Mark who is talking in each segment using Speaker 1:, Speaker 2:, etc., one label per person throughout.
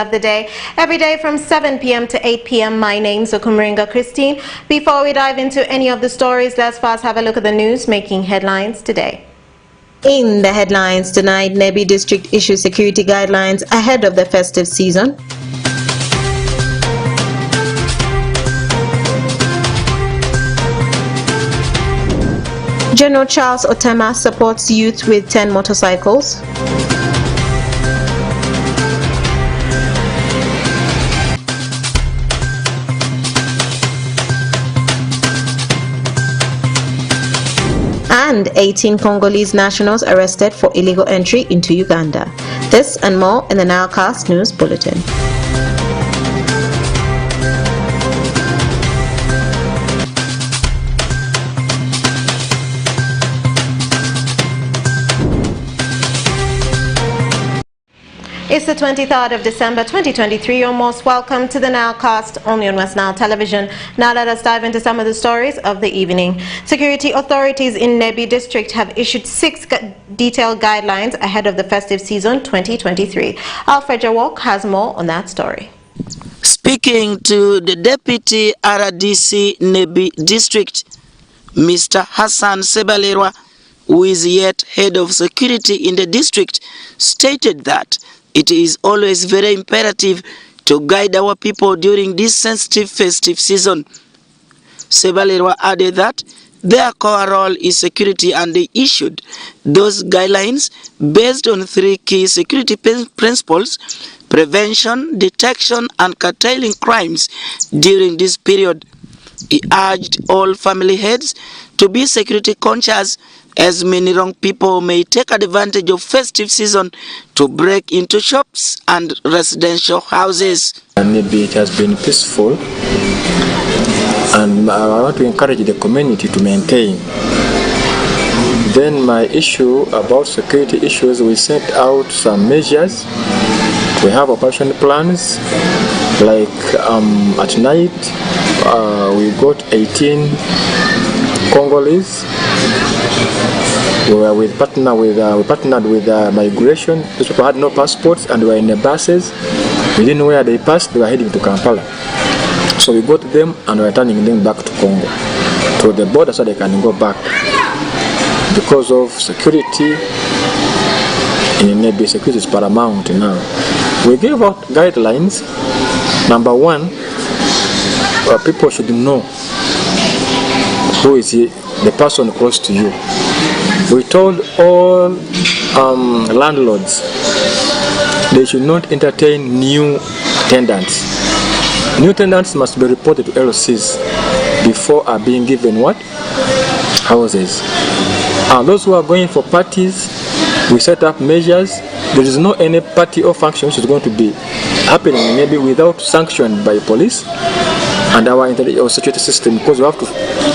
Speaker 1: of the day every day from 7 p.m. to 8 p.m. My name's Okumringa Christine. Before we dive into any of the stories, let's first have a look at the news making headlines today. In the headlines tonight, Nebbi District issues security guidelines ahead of the festive season. General Charles Otema supports youth with 10 motorcycles. And 18 Congolese nationals arrested for illegal entry into Uganda. This and more in the NILE CAST News Bulletin. It's the 23rd of December 2023. You're most welcome to the NILE Cast only on West Nile Television. Now let us dive into some of the stories of the evening. Security authorities in Nebbi District have issued 6 detailed guidelines ahead of the festive season 2023. Alfred Jawok has more on that story.
Speaker 2: Speaking to the Deputy RDC Nebbi District, Mr. Hassan Sebalerwa, who is yet head of security in the district, stated that it is always very imperative to guide our people during this sensitive festive season. Sebalerwa added that their core role is security, and they issued those guidelines based on 3 key security principles: prevention, detection, and curtailing crimes during this period. He urged all family heads to be security conscious, as many wrong people may take advantage of festive season to break into shops and residential houses.
Speaker 3: Maybe it has been peaceful, and I want to encourage the community to maintain. Then my issue about security issues, we set out some measures. We have operation plans, like at night we got 18 Congolese. We partnered with migration. Those people had no passports and were in the buses. We didn't know where they passed. They were heading to Kampala. So we got them and we're turning them back to Congo, to the border, so they can go back. Because of security in Nebbi, security is paramount now. We gave out guidelines. Number 1, people should know who is the person close to you. We told all landlords they should not entertain new tenants. New tenants must be reported to LCs before being given what? Houses. Those who are going for parties, we set up measures. There is no any party or function which is going to be happening maybe without sanction by police and our security system, because we have to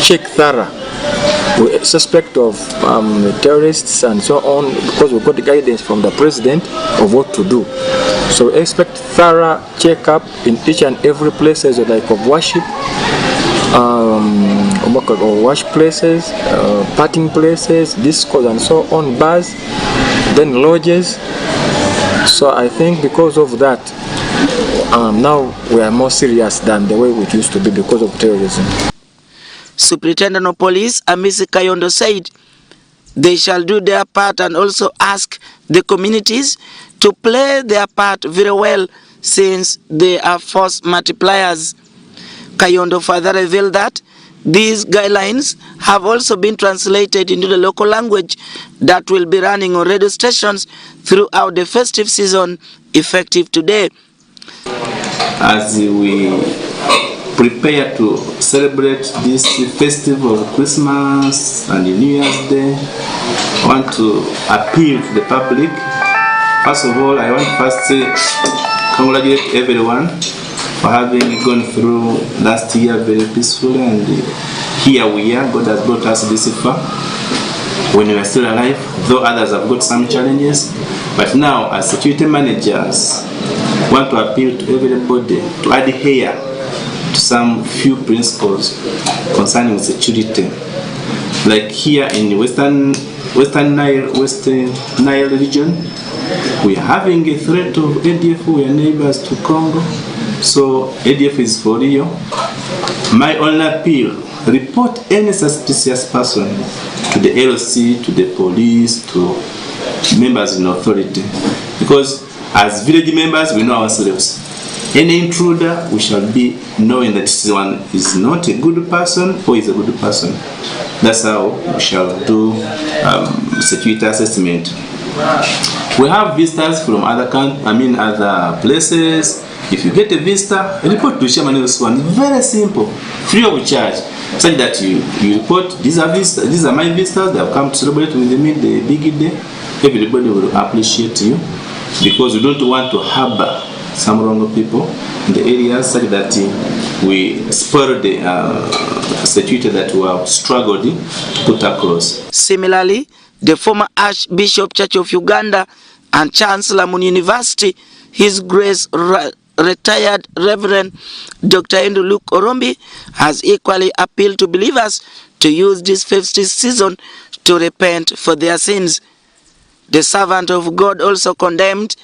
Speaker 3: check thorough. We suspect of terrorists and so on, because we got the guidance from the president of what to do. So we expect thorough checkup in each and every places like of worship, or wash places, partying places, discos and so on, bars, then lodges. So I think because of that, now we are more serious than the way we used to be because of terrorism.
Speaker 2: Superintendent of Police Amisi Kayondo said they shall do their part and also ask the communities to play their part very well, since they are force multipliers. Kayondo further revealed that these guidelines have also been translated into the local language that will be running on radio stations throughout the festive season, effective today.
Speaker 4: As we prepare to celebrate this festival of Christmas and New Year's Day, I want to appeal to the public. First of all, I want to first say congratulate everyone for having gone through last year very peacefully, and here we are. God has brought us this far when we are still alive, though others have got some challenges. But now, as security managers, I want to appeal to everybody to adhere to some few principles concerning security. Like here in Western Nile region, We are having a threat of ADF. We are neighbors to Congo, so ADF is for real. My only appeal: report any suspicious person to the LC, to the police, to members in authority, because as village members we know ourselves. Any intruder, we shall be knowing that this one is not a good person or is a good person. That's how we shall do security assessment. We have visitors from other other places. If you get a visitor, report to Chairman of this one. Very simple, free of charge. Such that you report, these are visitors, these are my visitors, they have come to celebrate with me the big day. Everybody will appreciate you, because we don't want to harbor some wrong people in the areas, such that we spoil the security that we have struggled to put across.
Speaker 2: Similarly, the former Archbishop Church of Uganda and Chancellor Mun University, His Grace retired Reverend Dr. Andrew Luke Orombi, has equally appealed to believers to use this festive season to repent for their sins. The servant of God also condemned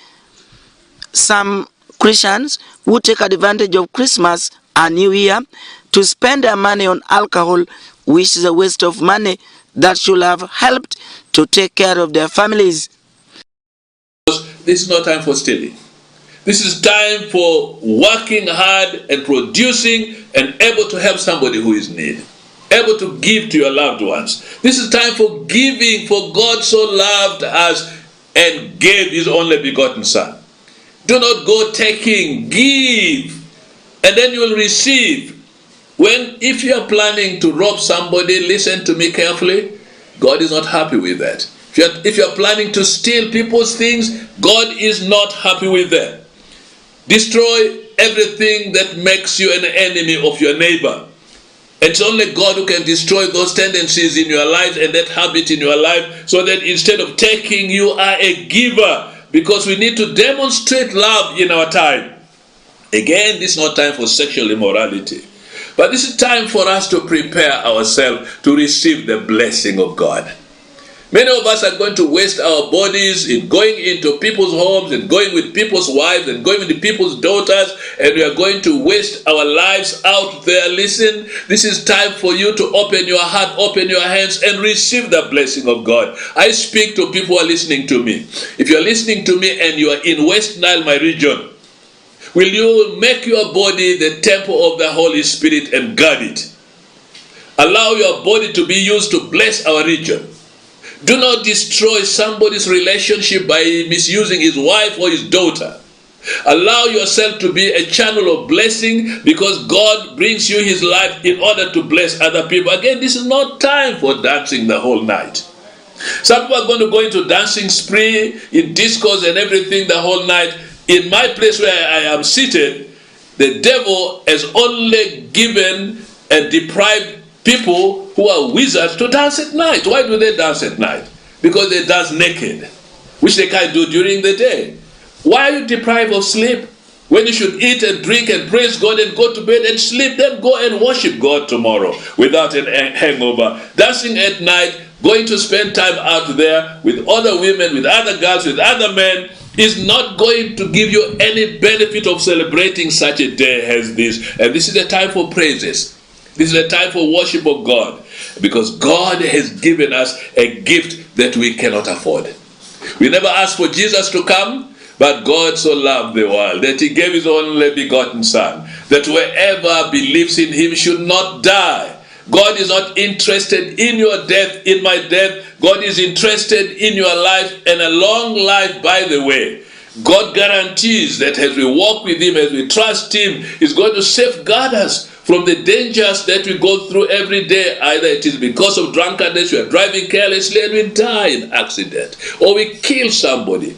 Speaker 2: some Christians who take advantage of Christmas and New Year to spend their money on alcohol, which is a waste of money that should have helped to take care of their families.
Speaker 5: This is not time for stealing. This is time for working hard and producing and able to help somebody who is in need, able to give to your loved ones. This is time for giving, for God so loved us and gave his only begotten Son. Do not go taking, give, and then you will receive. If you are planning to rob somebody, listen to me carefully, God is not happy with that. If you are planning to steal people's things, God is not happy with that. Destroy everything that makes you an enemy of your neighbor. It's only God who can destroy those tendencies in your life and that habit in your life, so that instead of taking, you are a giver. Because we need to demonstrate love in our time. Again, this is not time for sexual immorality, but this is time for us to prepare ourselves to receive the blessing of God. Many of us are going to waste our bodies in going into people's homes and going with people's wives and going with people's daughters, and we are going to waste our lives out there. Listen, this is time for you to open your heart, open your hands, and receive the blessing of God. I speak to people who are listening to me. If you are listening to me and you are in West Nile, my region, will you make your body the temple of the Holy Spirit and guard it? Allow your body to be used to bless our region. Do not destroy somebody's relationship by misusing his wife or his daughter. Allow yourself to be a channel of blessing, because God brings you his life in order to bless other people. Again, this is not time for dancing the whole night. Some people are going to go into dancing spree, in discos and everything the whole night. In my place where I am seated, the devil has only given and deprived people who are wizards to dance at night. Why do they dance at night? Because they dance naked, which they can't do during the day. Why are you deprived of sleep? When you should eat and drink and praise God and go to bed and sleep, then go and worship God tomorrow without a hangover. Dancing at night, going to spend time out there with other women, with other girls, with other men, is not going to give you any benefit of celebrating such a day as this. And this is the time for praises. This is a time for worship of God, because God has given us a gift that we cannot afford. We never asked for Jesus to come, but God so loved the world that he gave his only begotten Son, that whoever believes in him should not die. God is not interested in your death, in my death. God is interested in your life, and a long life, by the way. God guarantees that as we walk with him, as we trust him, he's going to safeguard us from the dangers that we go through every day. Either it is because of drunkenness, we are driving carelessly and we die in accident, or we kill somebody.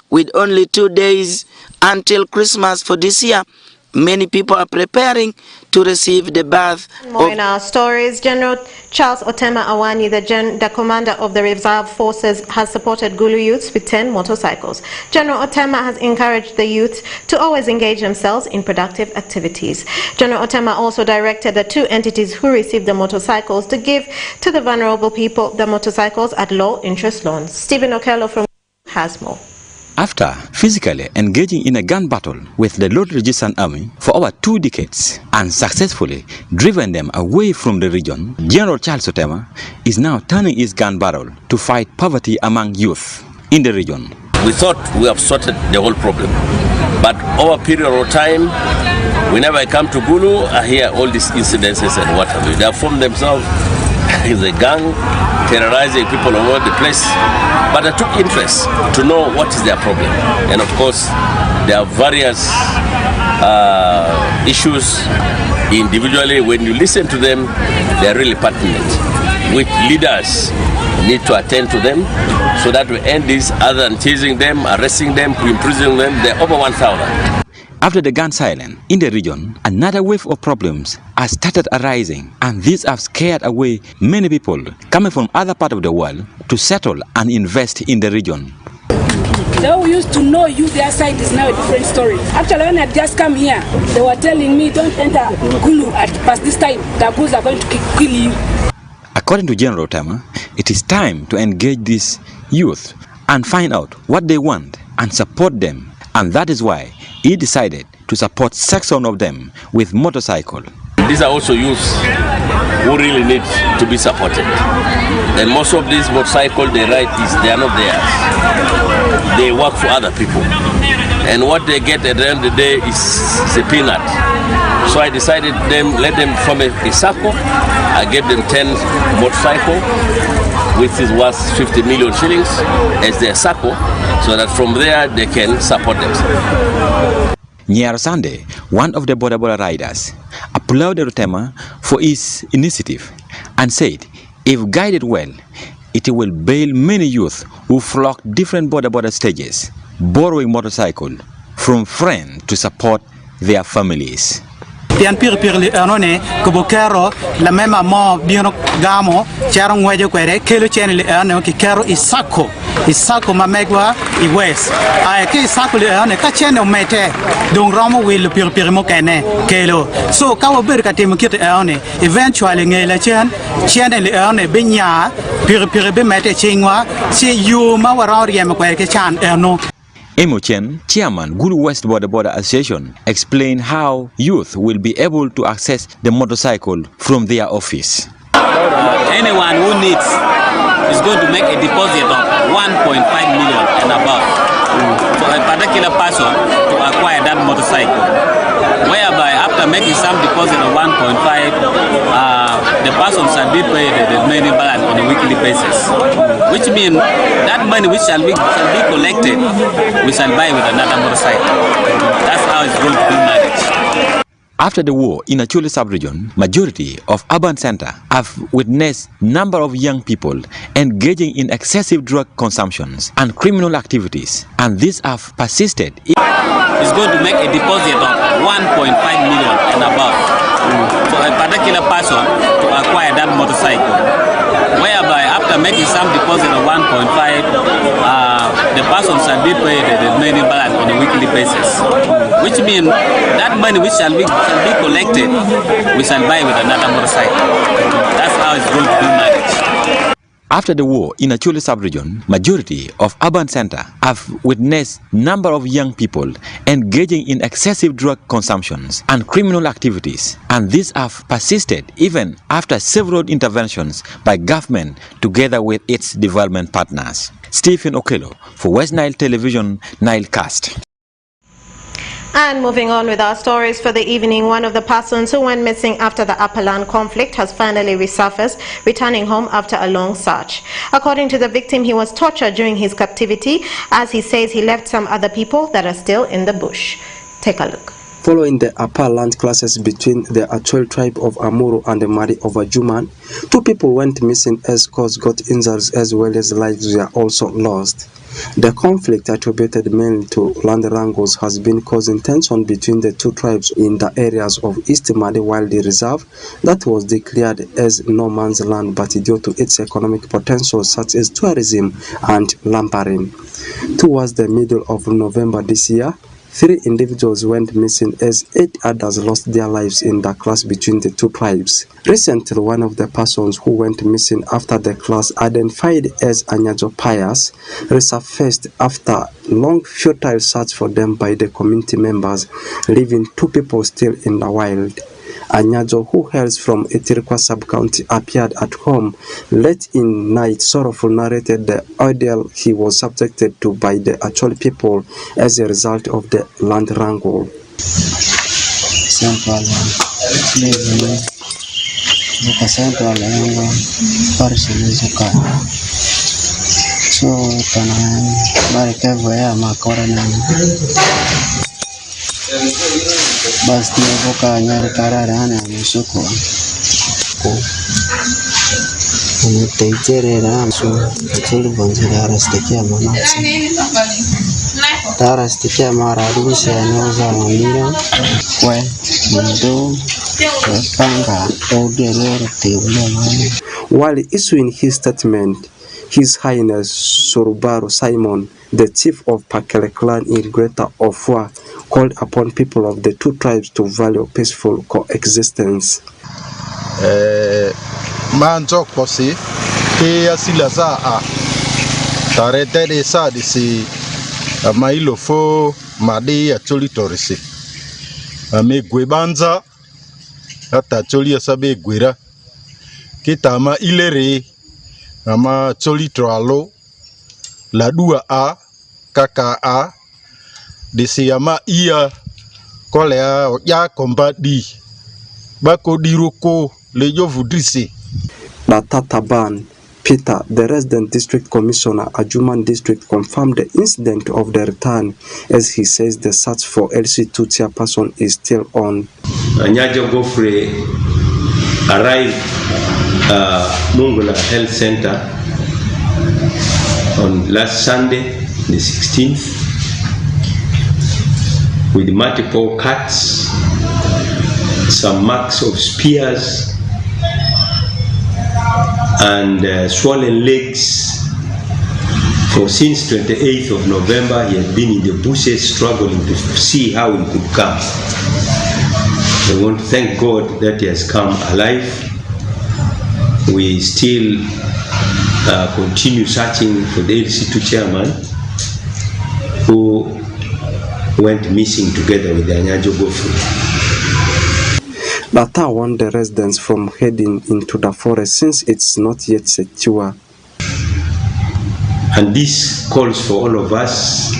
Speaker 2: With only 2 days until Christmas for this year, many people are preparing to receive the birth.
Speaker 1: More in our stories, General Charles Otema Awani, the commander of the reserve forces, has supported Gulu youths with 10 motorcycles. General Otema has encouraged the youth to always engage themselves in productive activities. General Otema also directed the 2 entities who received the motorcycles to give to the vulnerable people the motorcycles at low interest loans. Stephen Okello from has more.
Speaker 6: After physically engaging in a gun battle with the Lord Resistance Army for over 2 decades and successfully driven them away from the region, General Charles Otema is now turning his gun barrel to fight poverty among youth in the region.
Speaker 7: We thought we have sorted the whole problem, but over a period of time, whenever I come to Gulu, I hear all these incidences and what have you. They have formed themselves as a gang, terrorizing people all over the place. But I took interest to know what is their problem. And of course, there are various issues individually. When you listen to them, they are really pertinent, which leaders need to attend to them so that we end this, other than chasing them, arresting them, imprisoning them. They're over 1,000.
Speaker 6: After the gun silence in the region, another wave of problems has started arising, and these have scared away many people coming from other parts of the world to settle and invest in the region.
Speaker 8: They all used to know you, their side is now a different story. Actually, when I just come here, they were telling me, don't enter Gulu at past this time, the Bulls are going to kill you.
Speaker 6: According to General Otema, it is time to engage these youth and find out what they want and support them, and that is why he decided to support section of them with motorcycle.
Speaker 7: These are also youths who really need to be supported. And most of these motorcycles they ride, they are not theirs. They work for other people. And what they get at the end of the day is a peanut. So I decided let them form a circle. I gave them 10 motorcycles, which is worth 50 million shillings as their circle, so that from there they can support themselves.
Speaker 6: Nyaro Sande, one of the Boda Boda riders, applauded Otema for his initiative and said, if guided well, it will bail many youth who flock different Boda Boda stages, borrowing motorcycle from friends to support their families.
Speaker 9: Pian pir anone kubokero la mema mo bino gamo charo ngweje kwere kelo chene le ane ki kero isako mamegwa I west ai ki isako le ane ka chene mete dong romo will pir mo kene kelo so ka wo ber ka timo kite ane eventually ngela chene le ane benya pir be mete chingwa si yu ma wara riem kwere ke chan eno.
Speaker 6: Emo Chen, chairman Gulu West Boda Boda Association, explained how youth will be able to access the motorcycle from their office.
Speaker 10: Anyone who needs is going to make a deposit of 1.5 million and above for a particular person to acquire that motorcycle, whereby after making some deposit of 1.5, the person shall be paid the remaining balance on a weekly basis, which means that money which shall be collected, we shall buy with another motorcycle. That's how it's going to be managed.
Speaker 6: After the war in Acholi sub-region, majority of urban centers have witnessed number of young people engaging in excessive drug consumptions and criminal activities, and these have persisted.
Speaker 10: It's going to make a deposit of 1.5 million and above for a particular person to acquire that motorcycle, whereby after making some deposit of 1.5, the person shall be paid the remaining balance on a weekly basis, which means that money which shall be collected, we shall buy with another motorcycle. That's how it's going to be managed.
Speaker 6: After the war in Acholi sub-region, majority of urban centers have witnessed number of young people engaging in excessive drug consumptions and criminal activities, and these have persisted even after several interventions by government together with its development partners. Stephen Okello for West Nile Television, Nile Cast.
Speaker 1: And moving on with our stories for the evening, one of the persons who went missing after the Upper Land conflict has finally resurfaced, returning home after a long search. According to the victim, he was tortured during his captivity, as he says he left some other people that are still in the bush. Take a look.
Speaker 11: Following the upper land clashes between the Acholi tribe of Amuru and the Mari of Ajuman, 2 people went missing as scores got injured as well as lives were also lost. The conflict, attributed mainly to land wrangles, has been causing tension between the 2 tribes in the areas of East Mali Wildlife Reserve that was declared as no man's land, but due to its economic potential such as tourism and lampering. Towards the middle of November this year, 3 individuals went missing as 8 others lost their lives in the clash between the two tribes. Recently, one of the persons who went missing after the clash, identified as Anyajo Pius, resurfaced after long futile search for them by the community members, leaving 2 people still in the wild. Anyajo, who hails from Itirikwa sub-county, appeared at home late in night, sorrowful narrated the ordeal he was subjected to by the Acholi people as a result of the land wrangle.
Speaker 12: Basti boka nyari kararana musuko ko teitere ramso tulu bonzira rastekia manasi tarastekia maradusi anoza mamira we ndo panga odero teulo mani.
Speaker 11: While issuing his statement, His Highness Sorubaro Simon, the chief of Pakele clan in Greater Ofwa, called upon people of the two tribes to value peaceful coexistence.
Speaker 13: Manjok posi ke asila za a tarete de sa disi mailo fo madi Acholi torisi ame gwebanza hata Acholi asabe gwera kita ma ilere ama Acholi troalo la dua a kaka a disi ama iya kolea ya kombadi bako diroko lejo vudrisi.
Speaker 11: Batataban Peter, the resident district commissioner at Juman district, confirmed the incident of the return as he says the search for LC2 chairperson is still on.
Speaker 14: Anyajo Gofre arrived Mungula Health Center on last Sunday, the 16th, with multiple cuts, some marks of spears, and swollen legs. For since 28th of November, he has been in the bushes struggling to see how he could come. I want to thank God that he has come alive. We still continue searching for the LC2 chairman who went missing together with the Anyajo Gofre.
Speaker 11: Bata warned the residents from heading into the forest since it's not yet secure.
Speaker 14: And this calls for all of us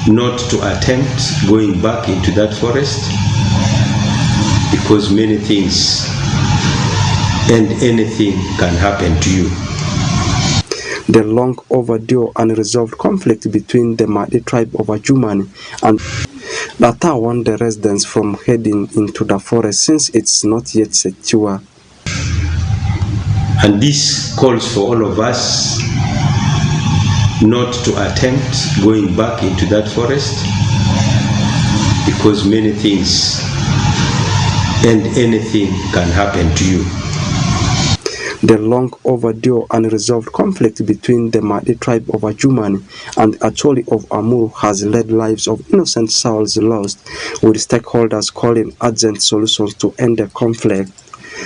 Speaker 14: not to attempt going back into that forest, because many things and anything can happen to you.
Speaker 11: The long overdue unresolved conflict between the Madi tribe of Ajuman and Bata warned the residents from heading into the forest since it's not yet secure.
Speaker 14: And this calls for all of us not to attempt going back into that forest, because many things and anything can happen to you.
Speaker 11: The long overdue unresolved conflict between the Madi tribe of Ajuman and Acholi of Amuru has led lives of innocent souls lost, with stakeholders calling urgent solutions to end the conflict.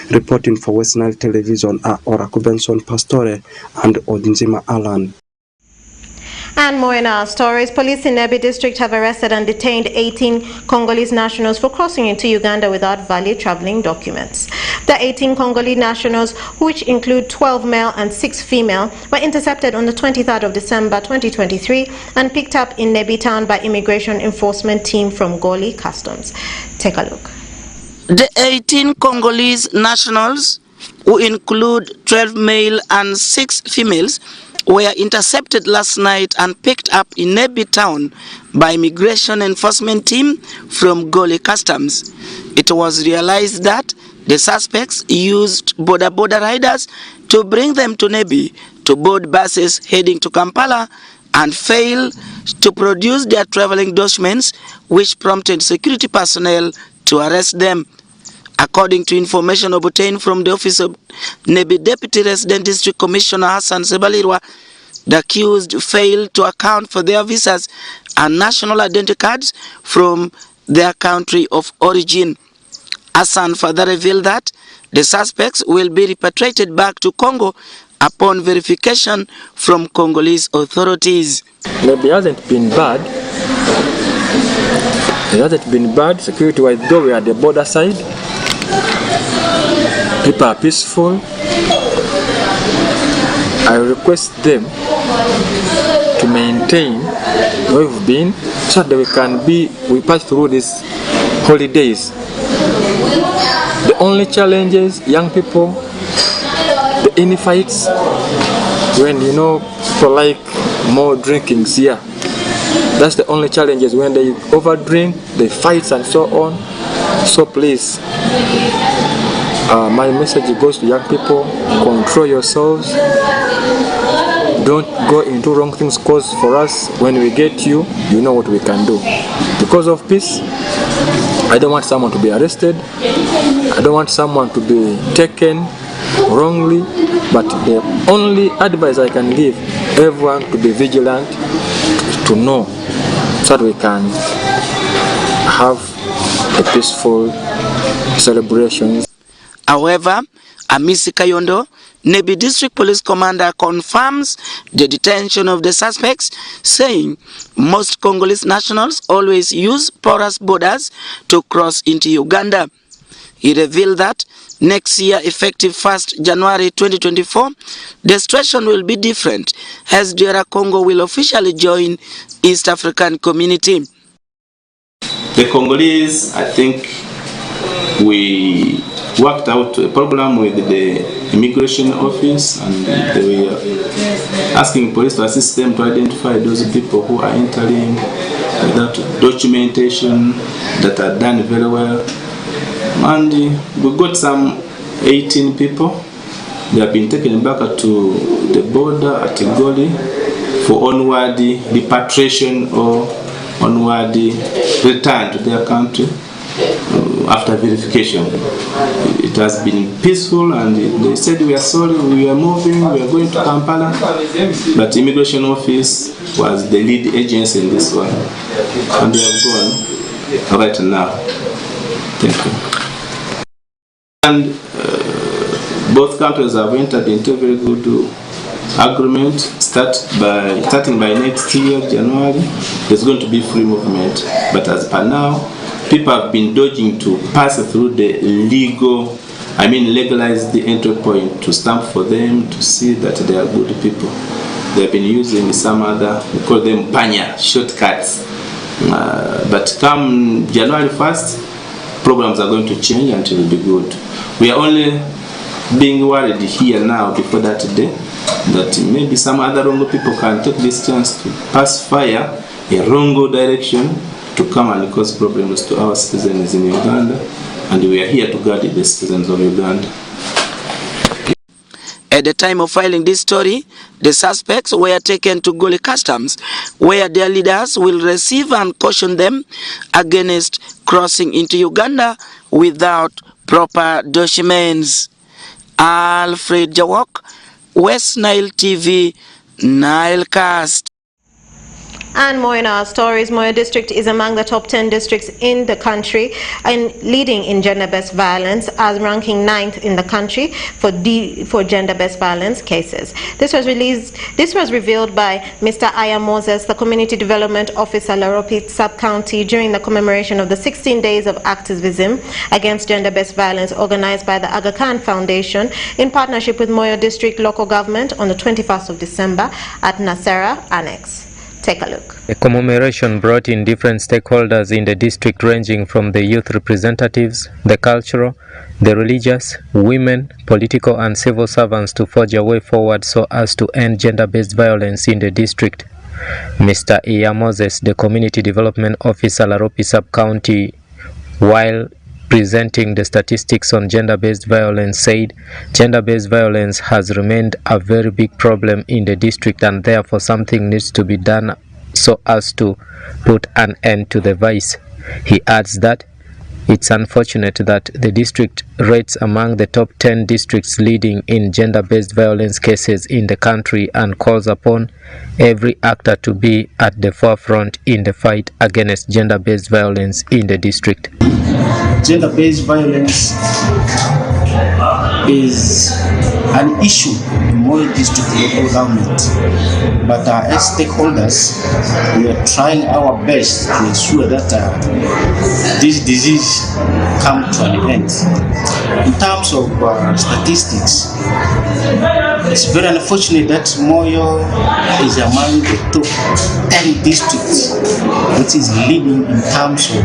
Speaker 11: Reporting for West Nile Television are Oraku Benson Pastore and Odinjima Alan.
Speaker 1: And more in our stories, police in Nebi district have arrested and detained 18 Congolese nationals for crossing into Uganda without valid traveling documents. The 18 Congolese nationals, which include 12 male and 6 female, were intercepted on the 23rd of December 2023 and picked up in Nebi town by immigration enforcement team from Goli Customs. Take a look.
Speaker 2: The 18 Congolese nationals, who include 12 male and 6 females, were intercepted last night and picked up in Nebi town by immigration enforcement team from Goli Customs. It was realized that the suspects used border riders to bring them to Nebi to board buses heading to Kampala and failed to produce their traveling documents, which prompted security personnel to arrest them. According to information obtained from the office of Nebi Deputy Resident District Commissioner Hassan Sebalirwa, the accused failed to account for their visas and national identity cards from their country of origin. Hassan further revealed that the suspects will be repatriated back to Congo upon verification from Congolese authorities.
Speaker 3: Maybe it hasn't been bad. It hasn't been bad security-wise, though we are at the border side. People are peaceful. I request them to maintain where we've been so that we pass through these holidays. The only challenges, young people, the any fights, when people like more drinkings here. That's the only challenges, when they overdrink, they fight and so on. So please, my message goes to young people: control yourselves. Don't go into wrong things, because for us, when we get you, you know what we can do. Because of peace, I don't want someone to be arrested. I don't want someone to be taken wrongly. But the only advice I can give everyone to be vigilant, to know, so that we can have a peaceful celebrations.
Speaker 2: However, Amisi Kayondo, Nebi District Police Commander, confirms the detention of the suspects, saying most Congolese nationals always use porous borders to cross into Uganda. He revealed that next year, effective 1st January 2024, the situation will be different, as DR Congo will officially join East African Community.
Speaker 4: The Congolese, I think, we worked out a problem with the immigration office, and they were asking police to assist them to identify those people who are entering without documentation, that are done very well. And we got some 18 people. They have been taken back to the border at Goli for onward repatriation or onward return to their country after verification. It has been peaceful, and they said, we are sorry, we are moving, we are going to Kampala. But the immigration office was the lead agency in this one, and they have gone right now. Thank you. And both countries have entered into a very good agreement. Starting by next year, January, there's going to be free movement. But as per now, people have been dodging to pass through the legalize the entry point, to stamp for them, to see that they are good people. They have been using some other, we call them panya, shortcuts. But come January 1st, programs are going to change and it will be good. We are only being worried here now, before that day, that maybe some other Rongo people can take this chance to pass fire a Rongo direction to come and cause problems to our citizens in Uganda, and we are here to guard the citizens of Uganda.
Speaker 2: At the time of filing this story, the suspects were taken to Goli Customs, where their leaders will receive and caution them against crossing into Uganda without proper documents. Alfred Jawok, West Nile TV, Nile Cast.
Speaker 1: And more in our stories, Moyo District is among the top 10 districts in the country and leading in gender-based violence, as ranking 9th in the country for gender-based violence cases. This was revealed by Mr. Aya Moses, the Community Development Officer, Laropi Sub-County, during the commemoration of the 16 days of activism against gender-based violence organized by the Aga Khan Foundation in partnership with Moyo District Local Government on the 21st of December at Nasera Annex. Take a look.
Speaker 15: The commemoration brought in different stakeholders in the district, ranging from the youth representatives, the cultural, the religious, women, political and civil servants to forge a way forward so as to end gender-based violence in the district. Mr. Iya Moses, the Community Development Officer, Laropi Sub-County, while presenting the statistics on gender-based violence, said gender-based violence has remained a very big problem in the district, and therefore something needs to be done so as to put an end to the vice. He adds that It's unfortunate that the district rates among the top 10 districts leading in gender-based violence cases in the country and calls upon every actor to be at the forefront in the fight against gender-based violence in the district.
Speaker 16: Gender-based violence is an issue in Moi District local government, but as stakeholders, we are trying our best to ensure that this disease comes to an end. In terms of statistics, it's very unfortunate that Moyo is among the top 10 districts which is leading in terms of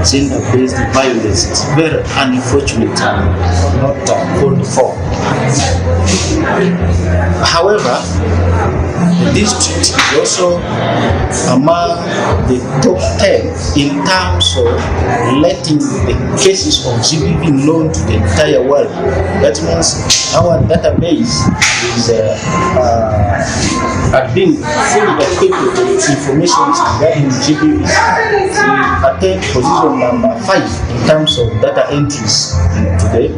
Speaker 16: gender-based violence. It's very unfortunate and not called for. However, the district is also among the top 10 in terms of letting the cases of GBV known to the entire world. That means our database is being fully equipped with information regarding GBV. We attain position number 5 in terms of data entries today.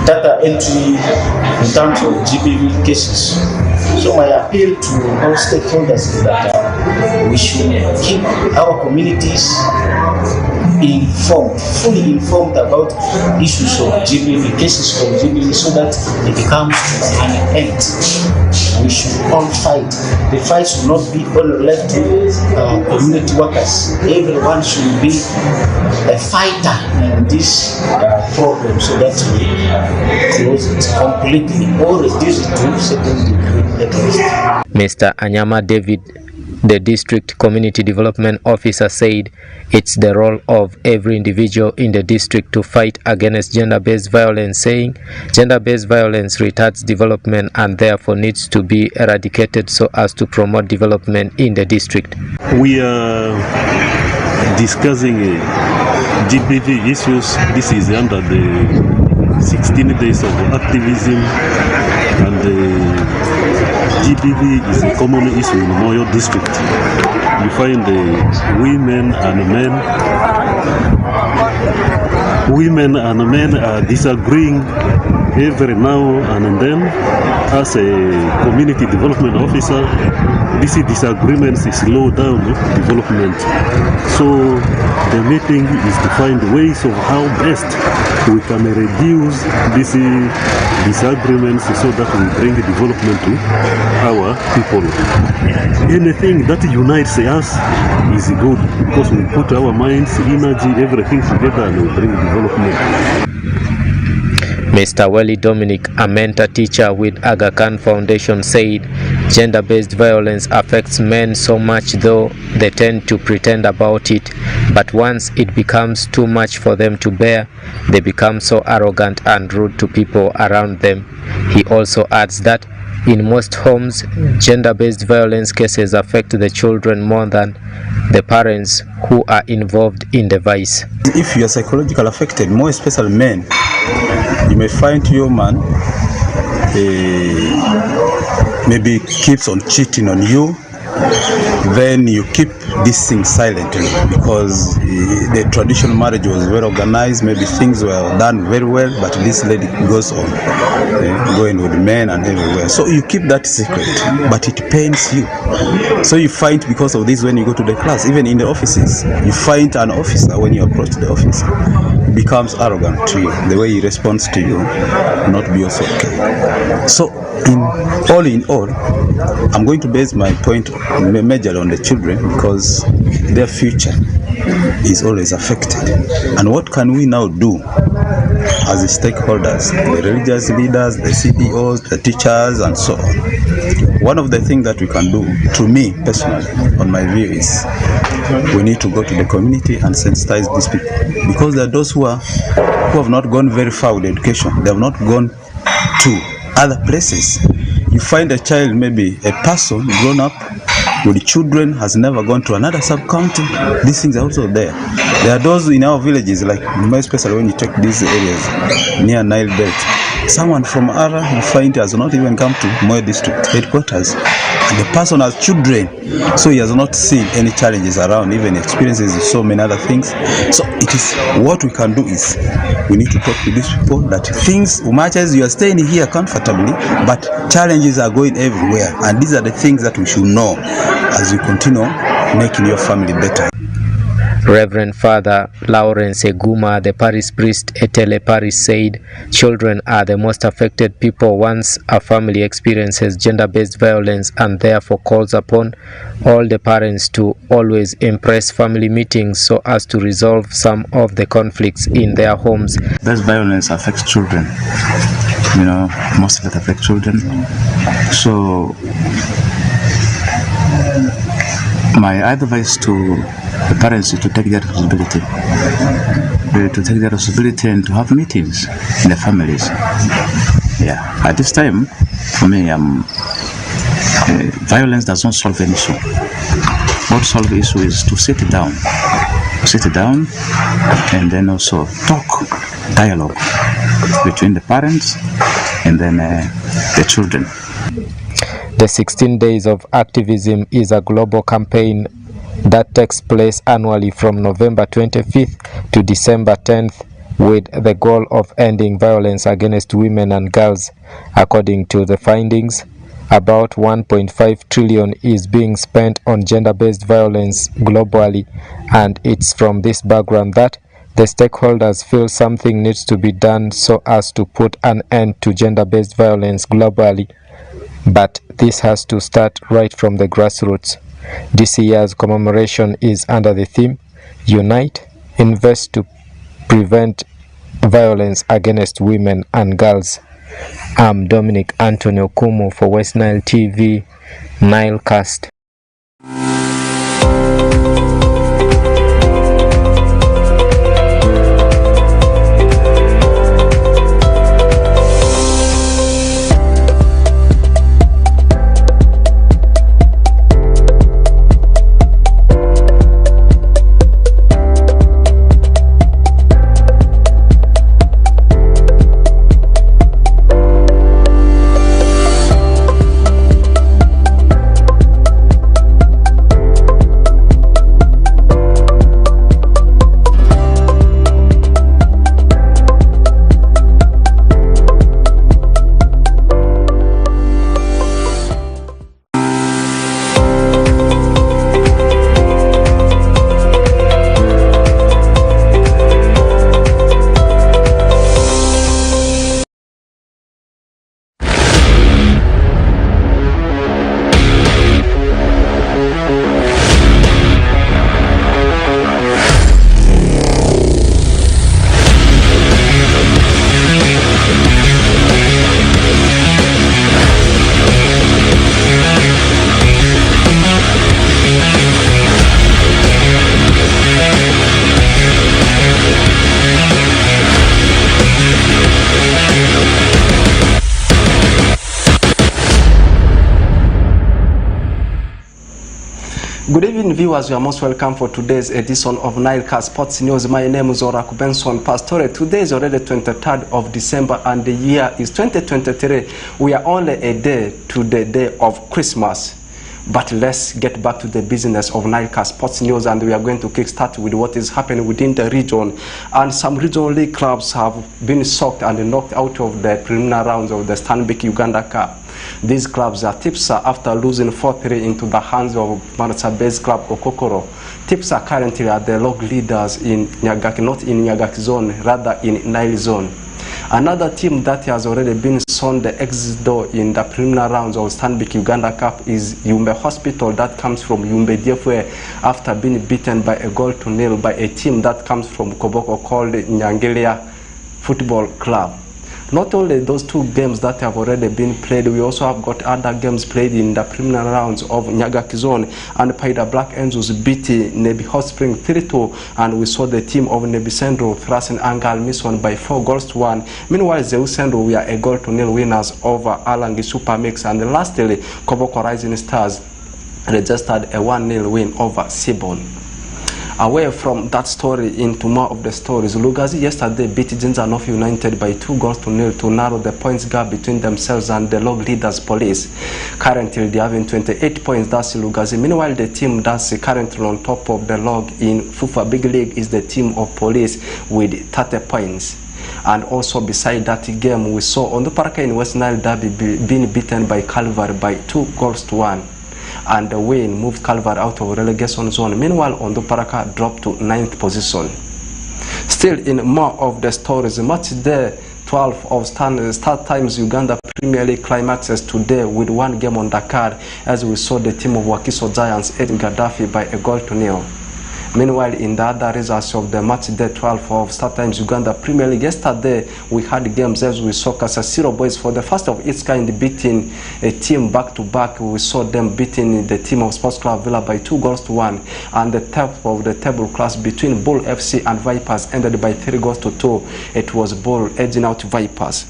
Speaker 16: Data entry in terms of GBV cases. So my appeal to all stakeholders is that we should keep our communities informed, fully informed about issues of GBV, cases of GBV, so that it becomes an end. We should all fight. The fight should not be only left to community workers. Everyone should be a fighter in this problem, so that we close it completely or reduce it to second degree at least.
Speaker 15: Mr. Anyama David, the district community development officer, said it's the role of every individual in the district to fight against gender-based violence, saying gender-based violence retards development and therefore needs to be eradicated so as to promote development in the district.
Speaker 17: We are discussing GBV issues. This is under the 16 days of activism, and GBV is a common issue in Moyo district. You find women and men are disagreeing every now and then. As a community development officer, these disagreements slow down development. So the meeting is to find ways of how best we can reduce these disagreements so that we bring development to our people. Anything that unites us is good, because we put our minds, energy, everything together and we bring development.
Speaker 15: Mr. Welly Dominic, a mentor teacher with Aga Khan Foundation, said gender-based violence affects men so much, though they tend to pretend about it, but once it becomes too much for them to bear, they become so arrogant and rude to people around them. He also adds that in most homes, gender-based violence cases affect the children more than the parents who are involved in the vice.
Speaker 18: If you are psychologically affected, more especially men, you may find your man maybe keeps on cheating on you, then you keep this thing silently, because the traditional marriage was very organized, maybe things were done very well, but this lady goes on going with men and everywhere. So you keep that secret, but it pains you. So you find, because of this, when you go to the class, even in the offices, you find an officer, when you approach the office, becomes arrogant to you. The way he responds to you not be also okay. So in all, I'm going to base my point majorly on the children, because their future is always affected. And what can we now do as the stakeholders, the religious leaders, the CEOs, the teachers, and so on? One of the things that we can do, to me personally, on my view, is we need to go to the community and sensitize these people, because there are those who have not gone very far with education. They have not gone to other places. You find a child, maybe a person grown up with children, has never gone to another sub-county. These things are also there. There are those in our villages, like especially when you take these areas near Nile Belt, Someone from Ara, you find, has not even come to Moyo district headquarters. And the person has children, so he has not seen any challenges around, even experiences so many other things. So it is what we can do is we need to talk to these people that things, much as you are staying here comfortably, but challenges are going everywhere, and these are the things that we should know as we continue making your family better.
Speaker 15: Reverend Father Lawrence Eguma, the parish priest Etele Parish, said children are the most affected people once a family experiences gender-based violence, and therefore calls upon all the parents to always impress family meetings so as to resolve some of the conflicts in their homes.
Speaker 19: This violence affects children, most of it affects children. So my advice to the parents is to take their responsibility, and to have meetings in the families. Yeah, at this time, for me, violence does not solve an issue. What solves the issue is to sit down, and then also dialogue between the parents and then the children.
Speaker 15: The 16 Days of Activism is a global campaign that takes place annually from November 25th to December 10th with the goal of ending violence against women and girls. According to the findings, about 1.5 trillion is being spent on gender-based violence globally, and it's from this background that the stakeholders feel something needs to be done so as to put an end to gender-based violence globally. But this has to start right from the grassroots. This year's commemoration is under the theme, Unite, Invest to Prevent Violence Against Women and Girls. I'm Dominic Antonio Kumu for West Nile TV, Nile Cast.
Speaker 11: Good evening, viewers. You are most welcome for today's edition of Nile Cast Sports News. My name is Oraku Benson Pastore. Today is already 23rd of December and the year is 2023. We are only a day to the day of Christmas. But let's get back to the business of Nile Cast Sports News, and we are going to kickstart with what is happening within the region. And some regional league clubs have been shocked and knocked out of the preliminary rounds of the Stanbic Uganda Cup. These clubs are Tipsa after losing 4-3 into the hands of Marsa-based club Okokoro. Tipsa currently are the log leaders in Nyagaki, not in Nyagaki zone, rather in Nile zone. Another team that has already been shown the exit door in the preliminary rounds of Stanbic Uganda Cup is Yumbe Hospital, that comes from Yumbe DFA after being beaten by a 0-0 by a team that comes from Koboko called Nyangelia Football Club. Not only those two games that have already been played, we also have got other games played in the preliminary rounds of Nyagaki zone, and Paida Black Angels beat Nebi Hot Spring 3-2, and we saw the team of Nebi Sendro thrashing Angal Mission by 4-1. Meanwhile, Zeus Sendro were a 0-0 winners over Alangi Super Mix, and lastly, Koboko Rising Stars registered a 1-0 win over Sibon. Away from that story into more of the stories, Lugazi yesterday beat Jinzanof United by 2-0 to narrow the points gap between themselves and the log leaders Police. Currently they have 28 points, that's Lugazi. Meanwhile the team that's currently on top of the log in FUFA Big League is the team of Police with 30 points. And also beside that game we saw Onduparaka in West Nile Derby being beaten by Calvary by 2-1. And the win moved Calvary out of relegation zone. Meanwhile, Onduparaka dropped to 9th position. Still in more of the stories, match day 12 of Start Times Uganda Premier League climaxes today with one game on the card as we saw the team of Wakiso Giants edge Gaddafi by 1-0. Meanwhile, in the other results of the match day 12 of Start Times Uganda Premier League, yesterday we had games as we saw Kasasiro Boys for the first of its kind beating a team back-to-back. We saw them beating the team of Sports Club Villa by 2-1, and the top of the table class between Bull FC and Vipers ended by 3-2. It was Bull edging out Vipers.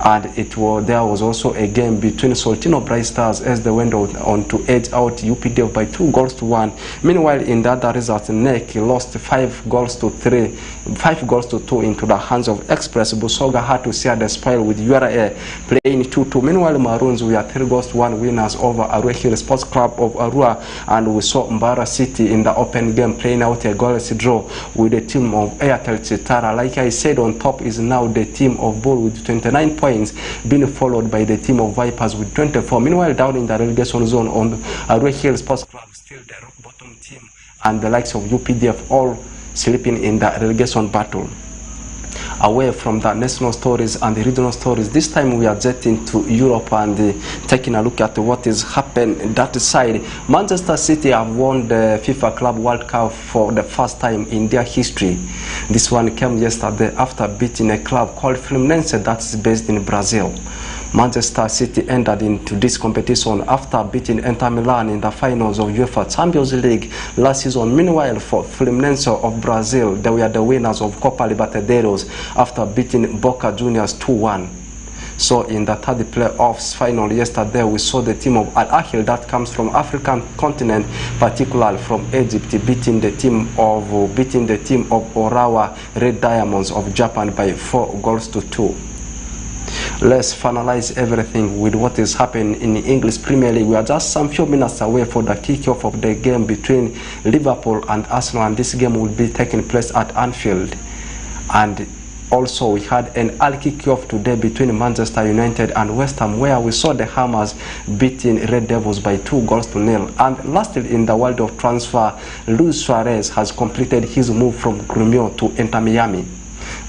Speaker 11: And there was also a game between Soltino Bright Stars as they went on to edge out UPDF by 2-1. Meanwhile, in the other result, NEC lost 5-2 into the hands of Express. Busoga had to share the spoil with URA playing 2-2. Meanwhile, Maroons were 3-1 winners over Arua Hill Sports Club of Arua, and we saw Mbara City in the open game playing out a goalless draw with the team of Airtel Chitara. Like I said, on top is now the team of Bull with 29 points, being followed by the team of Vipers with 24. Meanwhile, down in the relegation zone on Arua Hill Sports Club, still the rock bottom team, and the likes of UPDF all sleeping in the relegation battle. Away from the national stories and the regional stories, this time we are jetting to Europe and taking a look at what is happening that side. Manchester City have won the FIFA Club World Cup for the first time in their history. This one came yesterday after beating a club called Fluminense that's based in Brazil. Manchester City entered into this competition after beating Inter Milan in the finals of UEFA Champions League last season. Meanwhile, for Fluminense of Brazil, they were the winners of Copa Libertadores after beating Boca Juniors 2-1. So in the third playoffs final yesterday, we saw the team of Al Ahly that comes from African continent, particularly from Egypt, beating the team of Orawa Red Diamonds of Japan by 4-2. Let's finalize everything with what is happening in the English Premier League. We are just some few minutes away for the kickoff of the game between Liverpool and Arsenal, and this game will be taking place at Anfield. And also we had an early kickoff today between Manchester United and West Ham, where we saw the Hammers beating Red Devils by 2-0. And lastly, in the world of transfer, Luis Suarez has completed his move from Grêmio to Inter Miami.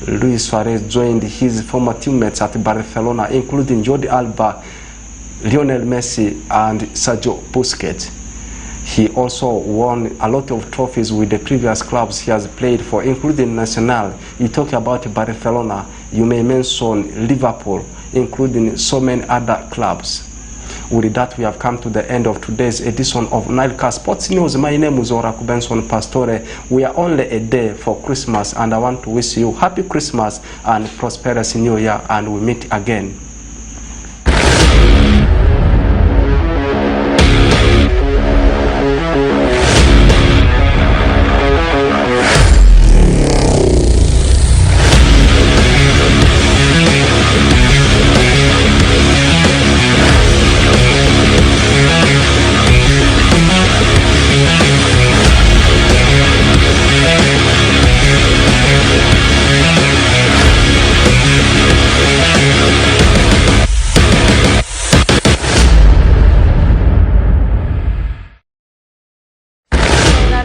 Speaker 11: Luis Suarez joined his former teammates at Barcelona, including Jordi Alba, Lionel Messi, and Sergio Busquets. He also won a lot of trophies with the previous clubs he has played for, including Nacional. You talk about Barcelona, you may mention Liverpool, including so many other clubs. With that, we have come to the end of today's edition of NILE CAST Sports News. My name is Oraku Benson Pastore. We are only a day for Christmas, and I want to wish you happy Christmas and prosperous New Year, and we meet again.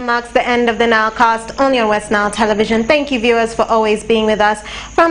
Speaker 1: Marks the end of the NILE Cast on your West Nile Television. Thank you, viewers, for always being with us. From